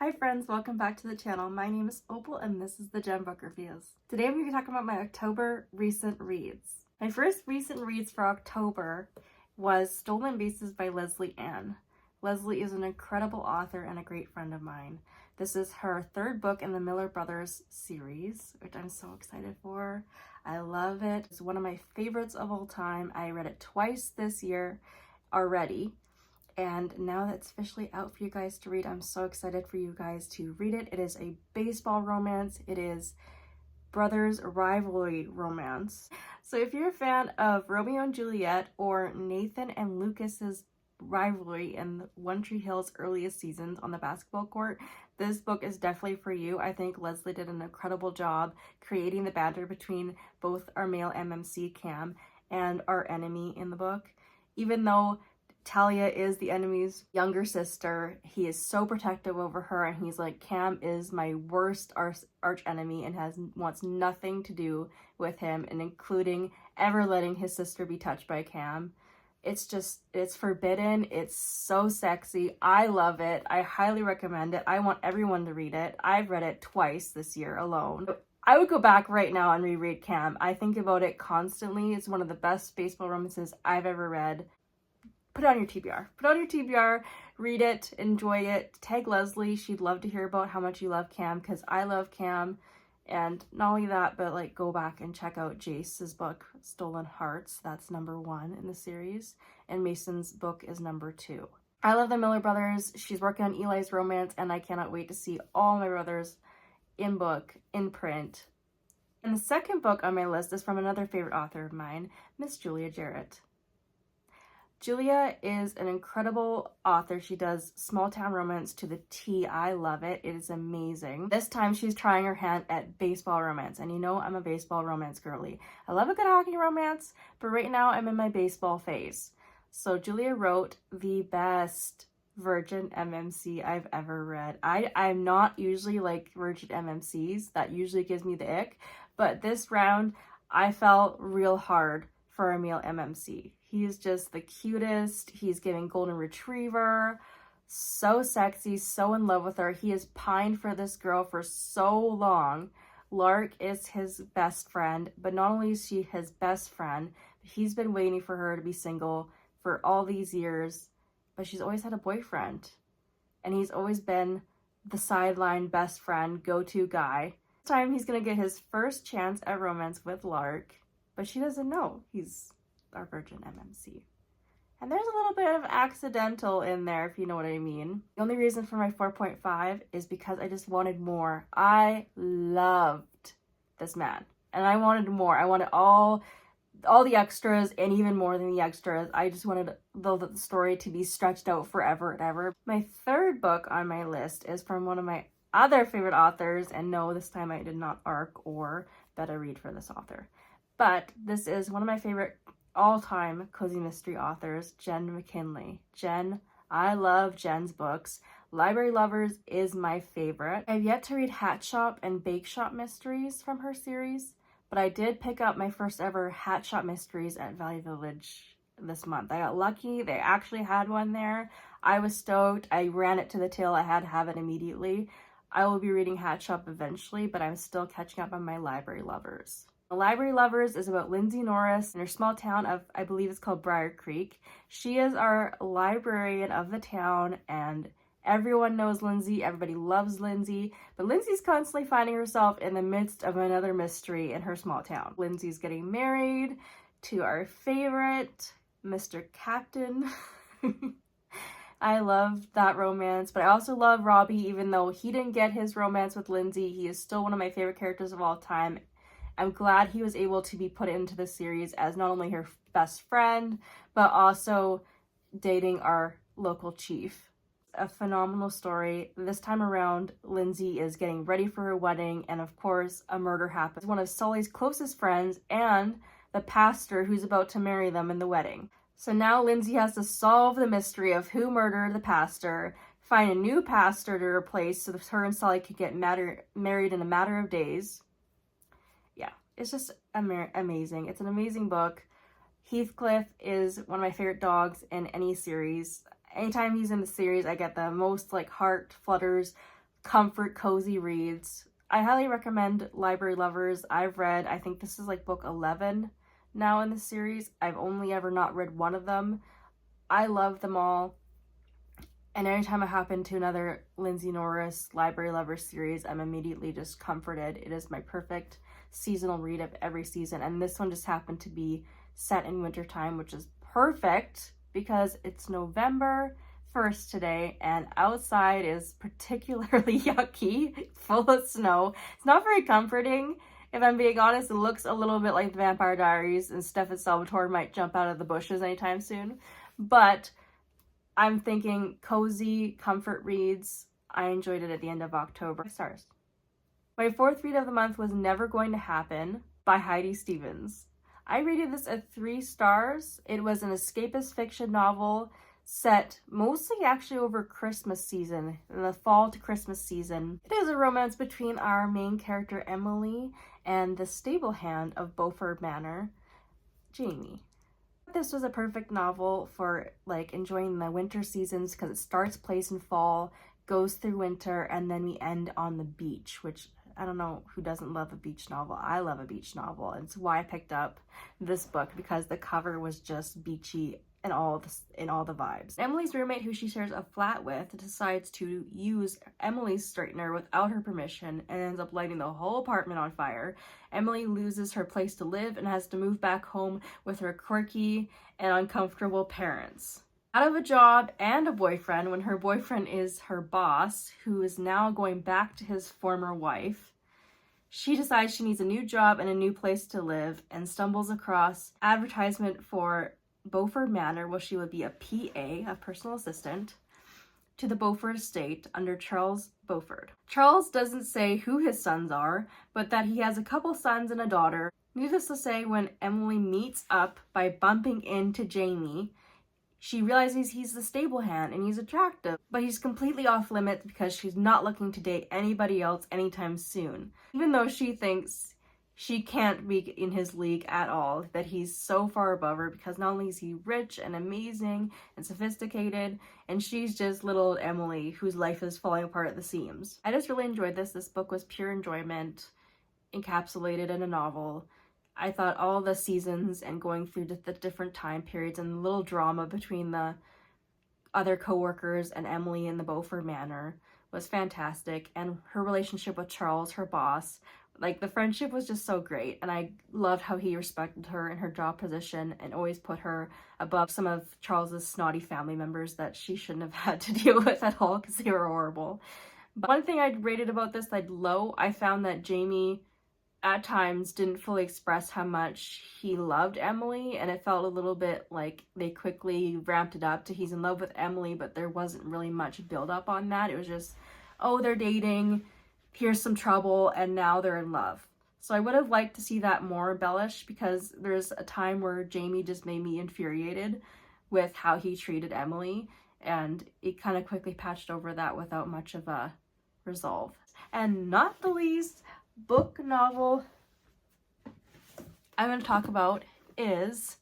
Hi friends, welcome back to the channel. My name is Opal and this is the Gem Book Reviews. Today I'm going to be talking about my October recent reads. My first recent reads for October was Stolen Vases by Leslie Ann. Leslie is an incredible author and a great friend of mine. This is her third book in the Miller Brothers series, which I'm so excited for. I love it. It's one of my favorites of all time. I read it twice this year already. And now that it's officially out for you guys to read, I'm so excited for you guys to read it. It is a baseball romance. It is brothers rivalry romance. So if you're a fan of Romeo and Juliet or Nathan and Lucas's rivalry in One Tree Hill's earliest seasons on the basketball court, this book is definitely for you. I think Leslie did an incredible job creating the banter between both our male MMC Cam and our enemy in the book. Even though Talia is the enemy's younger sister, he is so protective over her, and he's like, Cam is my worst arch enemy and wants nothing to do with him, and including ever letting his sister be touched by Cam. It's forbidden. It's so sexy. I love it. I highly recommend it. I want everyone to read it. I've read it twice this year alone. I would go back right now and reread Cam. I think about it constantly. It's one of the best baseball romances I've ever read. Put it on your TBR. Put it on your TBR, read it, enjoy it. Tag Leslie. She'd love to hear about how much you love Cam, because I love Cam. And not only that, but like go back and check out Jace's book, Stolen Hearts. That's #1 in the series. And Mason's book is #2. I love the Miller Brothers. She's working on Eli's romance, and I cannot wait to see all my brothers in book, in print. And the second book on my list is from another favorite author of mine, Miss Julia Jarrett. Julia is an incredible author. She does small town romance to the T. I love it. It is amazing. This time she's trying her hand at baseball romance. And you know I'm a baseball romance girly. I love a good hockey romance, but right now I'm in my baseball phase. So Julia wrote the best virgin MMC I've ever read. I'm not usually like virgin MMCs. That usually gives me the ick. But this round, I felt real hard for a male MMC. He's just the cutest. He's giving golden retriever. So sexy, so in love with her. He has pined for this girl for so long. Lark is his best friend, but not only is she his best friend, but he's been waiting for her to be single for all these years, but she's always had a boyfriend. And he's always been the sideline best friend, go-to guy. This time he's gonna get his first chance at romance with Lark, but she doesn't know he's our virgin MMC. And there's a little bit of accidental in there, if you know what I mean. The only reason for my 4.5 is because I just wanted more. I loved this man, and I wanted more. I wanted all the extras and even more than the extras. I just wanted the story to be stretched out forever and ever. My third book on my list is from one of my other favorite authors, and no, this time I did not ARC or beta read for this author. But this is one of my favorite all-time cozy mystery authors, Jen McKinley. Jen, I love Jen's books. Library Lovers is my favorite. I've yet to read Hat Shop and Bake Shop mysteries from her series, but I did pick up my first ever Hat Shop mysteries at Value Village this month. I got lucky. They actually had one there. I was stoked. I ran it to the tail. I had to have it immediately. I will be reading Hat Shop eventually, but I'm still catching up on my Library Lovers. Library Lovers is about Lindsay Norris in her small town of, I believe it's called Briar Creek. She is our librarian of the town, and everyone knows Lindsay. Everybody loves Lindsay, but Lindsay's constantly finding herself in the midst of another mystery in her small town. Lindsay's getting married to our favorite, Mr. Captain. I love that romance, but I also love Robbie. Even though he didn't get his romance with Lindsay, he is still one of my favorite characters of all time. I'm glad he was able to be put into the series as not only her best friend, but also dating our local chief. A phenomenal story. This time around, Lindsay is getting ready for her wedding, and of course, a murder happens. One of Sully's closest friends and the pastor who's about to marry them in the wedding. So now Lindsay has to solve the mystery of who murdered the pastor, find a new pastor to replace so that her and Sully could get married in a matter of days. It's just amazing. It's an amazing book. Heathcliff is one of my favorite dogs in any series. Anytime he's in the series, I get the most like heart flutters, comfort, cozy reads. I highly recommend Library Lovers. I've read, I think this is like book 11 now in the series. I've only ever not read one of them. I love them all. And anytime I happen to another Lindsay Norris Library Lovers series, I'm immediately just comforted. It is my perfect seasonal read of every season. And this one just happened to be set in wintertime, which is perfect because it's November 1st today and outside is particularly yucky, full of snow. It's not very comforting. If I'm being honest, it looks a little bit like the Vampire Diaries and Stefan Salvatore might jump out of the bushes anytime soon. But I'm thinking cozy comfort reads. I enjoyed it at the end of October. 5 stars. My fourth read of the month was Never Going to Happen by Heidi Stevens. I rated this at 3 stars. It was an escapist fiction novel set mostly actually over Christmas season, in the fall to Christmas season. It is a romance between our main character Emily and the stable hand of Beaufort Manor, Jamie. This was a perfect novel for like enjoying the winter seasons because it starts place in fall, goes through winter, and then we end on the beach, which I don't know who doesn't love a beach novel. I love a beach novel, and it's why I picked up this book, because the cover was just beachy and all the vibes. Emily's roommate, who she shares a flat with, decides to use Emily's straightener without her permission and ends up lighting the whole apartment on fire. Emily loses her place to live and has to move back home with her quirky and uncomfortable parents. Out of a job and a boyfriend when her boyfriend is her boss, who is now going back to his former wife, she decides she needs a new job and a new place to live and stumbles across advertisement for Beaufort Manor, where she would be a PA, a personal assistant, to the Beaufort estate under Charles Beaufort. Charles doesn't say who his sons are, but that he has a couple sons and a daughter. Needless to say, when Emily meets up by bumping into Jamie, she realizes he's the stable hand and he's attractive, but he's completely off limits because she's not looking to date anybody else anytime soon. Even though she thinks she can't be in his league at all, that he's so far above her because not only is he rich and amazing and sophisticated, and she's just little Emily whose life is falling apart at the seams. I just really enjoyed this. This book was pure enjoyment, encapsulated in a novel. I thought all the seasons and going through the different time periods and the little drama between the other co-workers and Emily in the Beaufort Manor was fantastic, and her relationship with Charles, her boss, like the friendship was just so great, and I loved how he respected her in her job position and always put her above some of Charles's snotty family members that she shouldn't have had to deal with at all because they were horrible. But one thing I'd rated about this, like low, I found that Jamie at times didn't fully express how much he loved Emily, and it felt a little bit like they quickly ramped it up to he's in love with Emily, but there wasn't really much build up on that. It was just, oh, they're dating, here's some trouble, and now they're in love. So I would have liked to see that more embellished, because there's a time where Jamie just made me infuriated with how he treated Emily, and it kind of quickly patched over that without much of a resolve. And not the least book novel I'm going to talk about is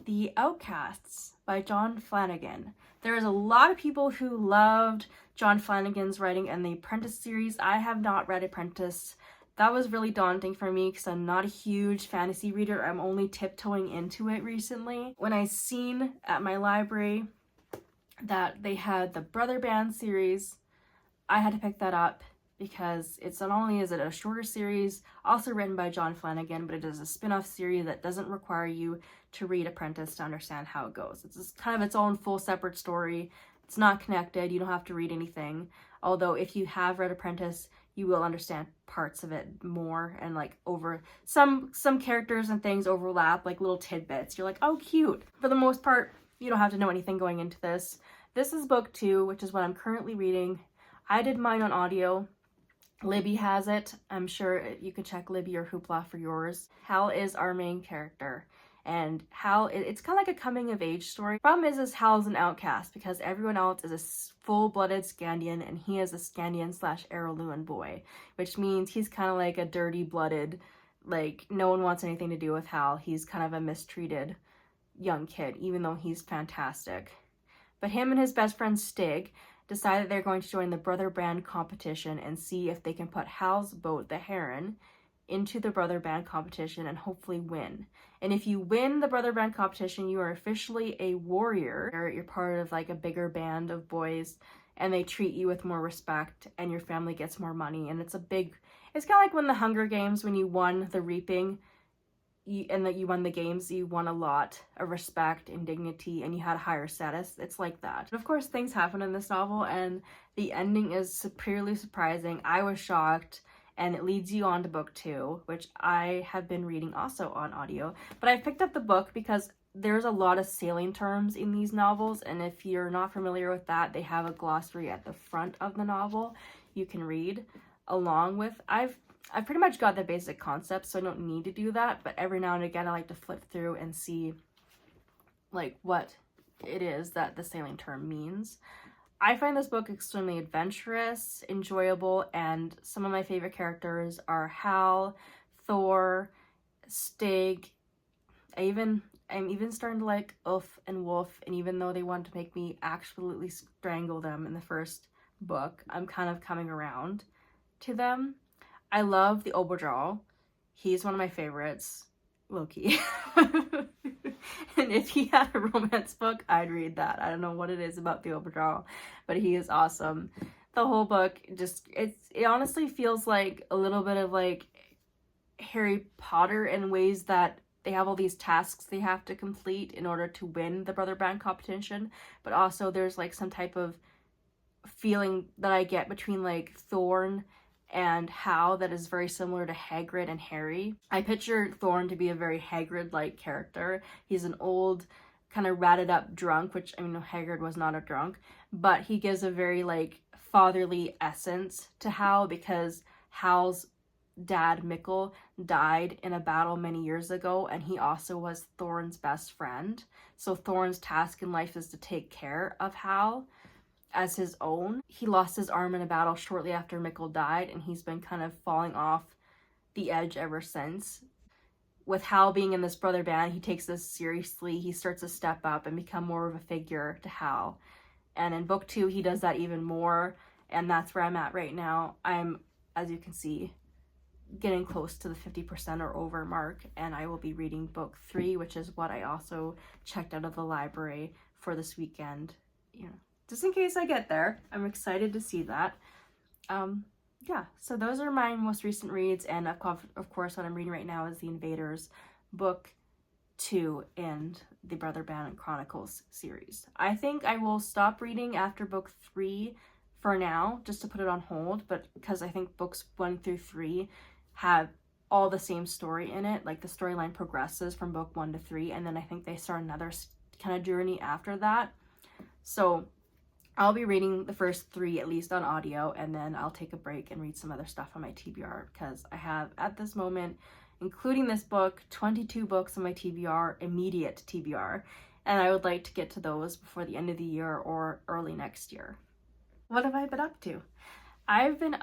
The Outcasts by John Flanagan. There is a lot of people who loved John Flanagan's writing and the Apprentice series. I have not read Apprentice. That was really daunting for me because I'm not a huge fantasy reader. I'm only tiptoeing into it recently. When I seen at my library that they had the Brother Band series, I had to pick that up because it's not only is it a shorter series, also written by John Flanagan, but it is a spin-off series that doesn't require you to read Apprentice to understand how it goes. It's just kind of its own full separate story. It's not connected. You don't have to read anything. Although if you have read Apprentice, you will understand parts of it more, and like over some characters and things overlap, like little tidbits. You're like, oh, cute. For the most part, you don't have to know anything going into this. This is book 2, which is what I'm currently reading. I did mine on audio. Libby has it. I'm sure you can check Libby or Hoopla for yours. Hal is our main character, and Hal, it's kind of like a coming of age story. Problem is Hal's an outcast because everyone else is a full-blooded Scandian, and he is a Scandian/Araluen boy, which means he's kind of like a dirty-blooded, like no one wants anything to do with Hal. He's kind of a mistreated young kid, even though he's fantastic. But him and his best friend Stig, decide that they're going to join the brother band competition and see if they can put Hal's boat, the Heron, into the brother band competition and hopefully win. And if you win the brother band competition, you are officially a warrior. You're part of like a bigger band of boys, and they treat you with more respect, and your family gets more money. And it's kind of like when the Hunger Games, when you won the reaping, and that you won the games, you won a lot of respect and dignity, and you had a higher status. It's like that. But of course, things happen in this novel, and the ending is superiorly surprising. I was shocked, and it leads you on to book 2, which I have been reading also on audio. But I picked up the book because there's a lot of sailing terms in these novels, and if you're not familiar with that, they have a glossary at the front of the novel you can read along with. I've pretty much got the basic concept, so I don't need to do that, but every now and again I like to flip through and see like what it is that the sailing term means. I find this book extremely adventurous, enjoyable, and some of my favorite characters are Hal, Thor, Stig. I'm even starting to like Ulf and Wolf, and even though they want to make me absolutely strangle them in the first book, I'm kind of coming around to them. I love the Oberjaw. He's one of my favorites, low-key. And if he had a romance book, I'd read that. I don't know what it is about the Oberjaw, but he is awesome. The whole book it honestly feels like a little bit of like Harry Potter in ways that they have all these tasks they have to complete in order to win the brother band competition, but also there's like some type of feeling that I get between like Thorn and Hal that is very similar to Hagrid and Harry. I picture Thorn to be a very Hagrid-like character. He's an old, kind of ratted up drunk, which, I mean, Hagrid was not a drunk, but he gives a very, like, fatherly essence to Hal because Hal's dad, Mickle, died in a battle many years ago, and he also was Thorn's best friend. So Thorn's task in life is to take care of Hal as his own. He lost his arm in a battle shortly after Mickle died, and he's been kind of falling off the edge ever since. With Hal being in this brother band, he takes this seriously. He starts to step up and become more of a figure to Hal. And in book 2, he does that even more, and that's where I'm at right now. I'm, as you can see, getting close to the 50% or over mark, and I will be reading book 3, which is what I also checked out of the library for this weekend, just in case I get there. I'm excited to see that. Yeah, so those are my most recent reads, and of course what I'm reading right now is The Invaders, book 2 in the Brother Band Chronicles series. I think I will stop reading after book 3 for now, just to put it on hold, but because I think books 1 through 3 have all the same story in it, like the storyline progresses from book 1 to 3, and then I think they start another kind of journey after that. So I'll be reading the first 3 at least on audio, and then I'll take a break and read some other stuff on my TBR, because I have, at this moment, including this book, 22 books on my TBR, immediate TBR, and I would like to get to those before the end of the year or early next year. What have I been up to? I've been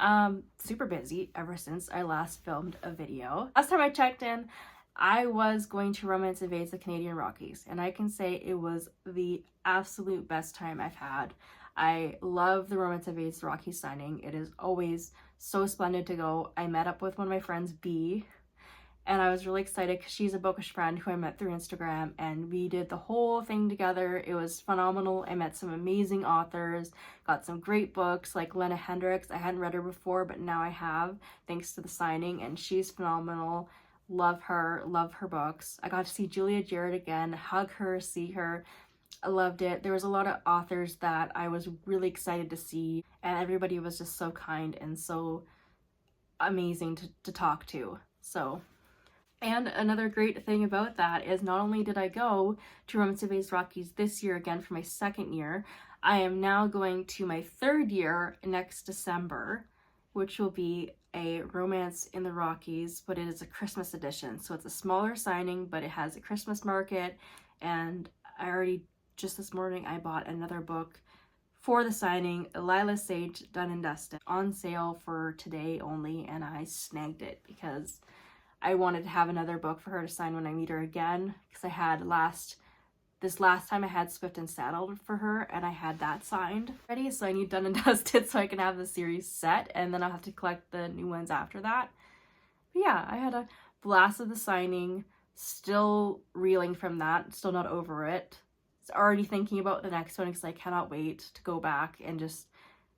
super busy ever since I last filmed a video. Last time I checked in, I was going to Romance Invades the Canadian Rockies, and I can say it was the absolute best time I've had. I love the Romance Invades the Rockies signing. It is always so splendid to go. I met up with one of my friends, B, and I was really excited because she's a bookish friend who I met through Instagram, and we did the whole thing together. It was phenomenal. I met some amazing authors, got some great books like Lena Hendricks. I hadn't read her before, but now I have, thanks to the signing, and she's phenomenal. Love her books. I got to see Julia Jarrett again, hug her, see her. I loved it. There was a lot of authors that I was really excited to see, and everybody was just so kind and so amazing to talk to. So, and another great thing about that is not only did I go to Romance Invades the Rockies this year again for my second year, I am now going to my third year next December, which will be a Romance in the Rockies, but it is a Christmas edition. So it's a smaller signing, but it has a Christmas market, and I already, just this morning, I bought another book for the signing, Lila Sage Done and Dusted, on sale for today only, and I snagged it because I wanted to have another book for her to sign when I meet her again, because I had this last time I had Swift and Saddled for her, and I had that signed ready, so I need Done and Dusted so I can have the series set, and then I'll have to collect the new ones after that. But yeah, I had a blast of the signing, still reeling from that, still not over it. Already thinking about the next one because I cannot wait to go back and just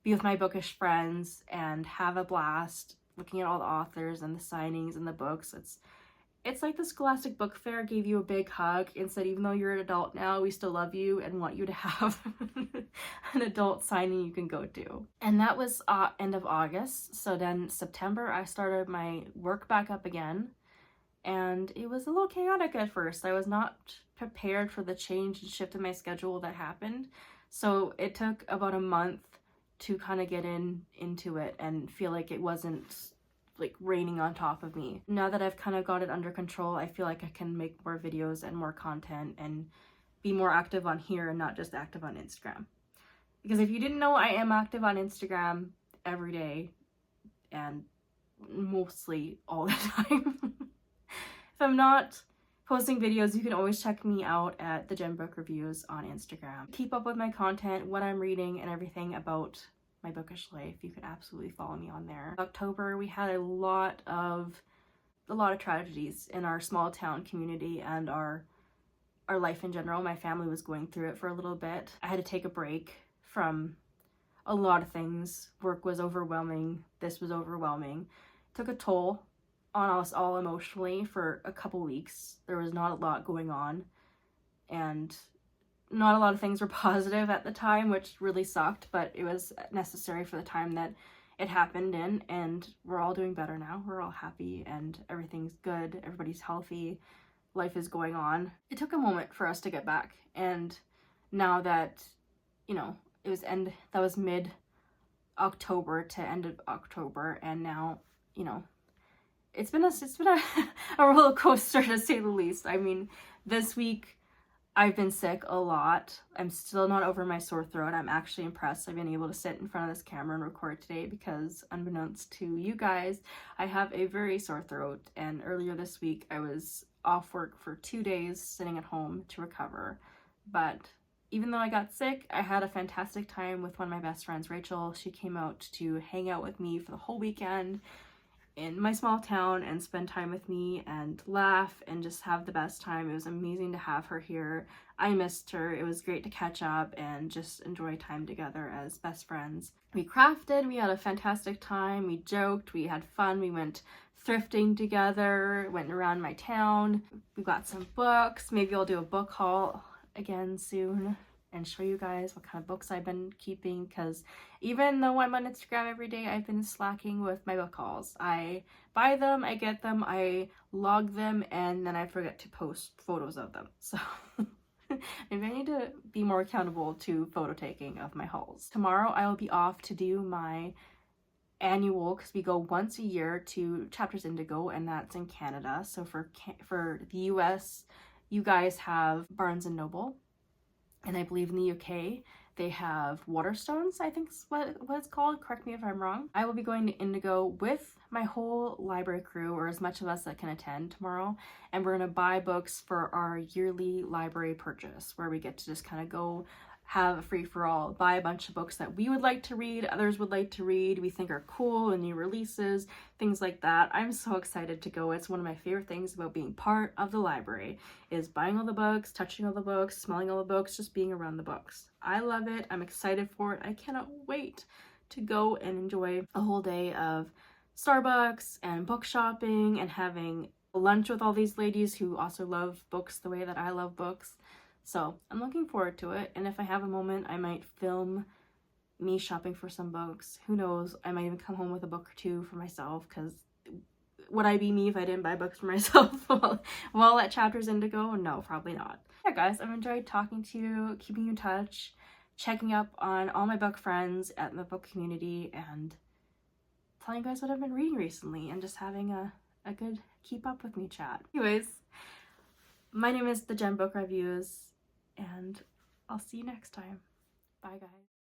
be with my bookish friends and have a blast looking at all the authors and the signings and the books. It's like the Scholastic Book Fair gave you a big hug and said, even though you're an adult now, we still love you and want you to have an adult signing you can go to. And that was end of August. So then September, I started my work back up again. And it was a little chaotic at first. I was not prepared for the change and shift in my schedule that happened. So it took about a month to kind of get into it and feel like it wasn't like raining on top of me. Now that I've kind of got it under control, I feel like I can make more videos and more content and be more active on here and not just active on Instagram. Because if you didn't know, I am active on Instagram every day and mostly all the time. If I'm not posting videos, you can always check me out at the Gem Book Reviews on Instagram. Keep up with my content, what I'm reading, and everything about my bookish life. You can absolutely follow me on there. October, we had a lot of tragedies in our small town community and our life in general. My family was going through it for a little bit. I had to take a break from a lot of things. Work was overwhelming. This was overwhelming. It took a toll on us all emotionally for a couple weeks. There was not a lot going on, and not a lot of things were positive at the time, which really sucked, but it was necessary for the time that it happened in, and we're all doing better now. We're all happy and everything's good. Everybody's healthy. Life is going on. It took a moment for us to get back, and now that, that was mid-October to end of October, and now, it's been a roller coaster to say the least. I mean, this week I've been sick a lot. I'm still not over my sore throat. I'm actually impressed I've been able to sit in front of this camera and record today because unbeknownst to you guys, I have a very sore throat, and earlier this week I was off work for 2 days sitting at home to recover. But even though I got sick, I had a fantastic time with one of my best friends, Rachel. She came out to hang out with me for the whole weekend in my small town and spend time with me and laugh and just have the best time. It was amazing to have her here. I missed her. It was great to catch up and just enjoy time together as best friends. We crafted, we had a fantastic time, we joked, we had fun, we went thrifting together, went around my town, we got some books. Maybe I'll do a book haul again soon and show you guys what kind of books I've been keeping, because even though I'm on Instagram every day, I've been slacking with my book hauls. I buy them, I get them, I log them, and then I forget to post photos of them. So maybe I need to be more accountable to photo taking of my hauls. Tomorrow I will be off to do my annual, because we go once a year to Chapters Indigo, and that's in Canada. So for the US, you guys have Barnes & Noble. And I believe in the UK, they have Waterstones, I think is what it's called. Correct me if I'm wrong. I will be going to Indigo with my whole library crew, or as much of us that can attend tomorrow. And we're going to buy books for our yearly library purchase, where we get to just kind of go have a free-for-all, buy a bunch of books that we would like to read, others would like to read, we think are cool, and new releases, things like that. I'm so excited to go. It's one of my favorite things about being part of the library, is buying all the books, touching all the books, smelling all the books, just being around the books. I love it. I'm excited for it. I cannot wait to go and enjoy a whole day of Starbucks and book shopping and having lunch with all these ladies who also love books the way that I love books. So I'm looking forward to it, and if I have a moment, I might film me shopping for some books. Who knows, I might even come home with a book or two for myself, because would I be me if I didn't buy books for myself while at Chapters Indigo? No, probably not. Yeah guys, I've enjoyed talking to you, keeping in touch, checking up on all my book friends at the book community, and telling you guys what I've been reading recently, and just having a good keep up with me chat. Anyways, my name is the Gem Book Reviews, and I'll see you next time. Bye guys.